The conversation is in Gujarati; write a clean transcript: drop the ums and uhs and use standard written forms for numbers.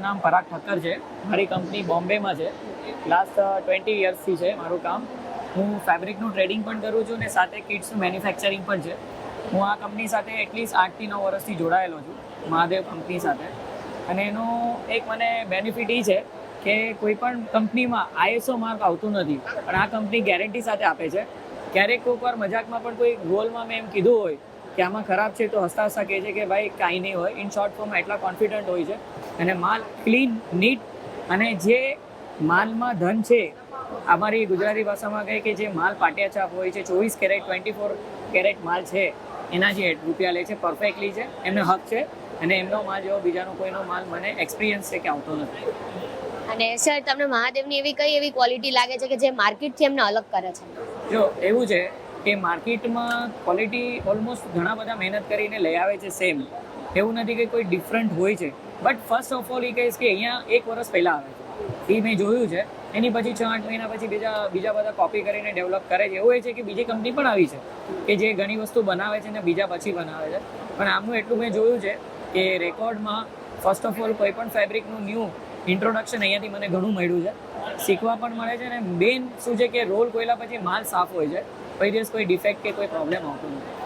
નામ પરાગ ઠક્કર છે. મારી કંપની બોમ્બેમાં છે. લાસ્ટ 20 યર્સથી છે મારું કામ. હું ફેબ્રિકનું ટ્રેડિંગ પણ કરું છું અને સાથે કિટ્સનું મેન્યુફેક્ચરિંગ પણ છે. હું આ કંપની સાથે એટલીસ્ટ 8 થી 9 વર્ષથી જોડાયેલો છું, મહાદેવ કંપની સાથે. અને એનું એક મને બેનિફિટ એ છે કે કોઈ પણ કંપનીમાં ISO માર્ક આવતું નથી, પણ આ કંપની ગેરંટી સાથે આપે છે. ક્યારેક કોઈક વાર મજાકમાં પણ કોઈ રોલમાં મેં એમ કીધું હોય કે આમાં ખરાબ છે તો હસતા હસતા કહે છે કે ભાઈ કાંઈ નહીં હોય. ઇન શોર્ટ ફોર્મમાં એટલા કોન્ફિડન્ટ હોય છે અને માલ ક્લીન, નીટ અને જે માલમાં ધન છે, અમારી ગુજરાતી ભાષામાં કહે કે જે માલ પાટિયા છાપ હોય છે, 24 કેરેટ 24 કેરેટ માલ છે, એના જે રૂપિયા લે છે પરફેક્ટલી છે, એમનો હક છે. અને એમનો માલ જેવો બીજાનો કોઈનો માલ મને એક્સપિરિયન્સ છે કે આવતો નથી. અને સર તમને મહાદેવની એવી કઈ એવી ક્વોલિટી લાગે છે કે જે માર્કેટથી એમને અલગ કરે છે? જો એવું છે કે માર્કેટમાં ક્વોલિટી ઓલમોસ્ટ ઘણા બધા મહેનત કરીને લઈ આવે છે સેમ. એવું નથી કે કોઈ ડિફરન્ટ હોય છે. બટ ફર્સ્ટ ઓફ ઓલ એ કહીશ કે અહીંયા 1 વર્ષ પહેલાં આવે છે, એ મેં જોયું છે. એની પછી 6-8 મહિના પછી બીજા બધા કોપી કરીને ડેવલપ કરે છે. એવું છે કે બીજી કંપની પણ આવી છે કે જે ઘણી વસ્તુ બનાવે છે અને બીજા પછી બનાવે છે. પણ આમનું એટલું મેં જોયું છે કે રેકોર્ડમાં ફર્સ્ટ ઓફ ઓલ કોઈ પણ ફેબ્રિકનું ન્યૂ ઇન્ટ્રોડક્શન અહીંયાથી મને ઘણું મળ્યું છે, શીખવા પણ મળે છે. અને મેઇન શું છે કે રોલ કોયલા પછી માલ સાફ હોય છે, કોઈ દિવસ કોઈ ડિફેક્ટ કે કોઈ પ્રોબ્લેમ આવતો નથી.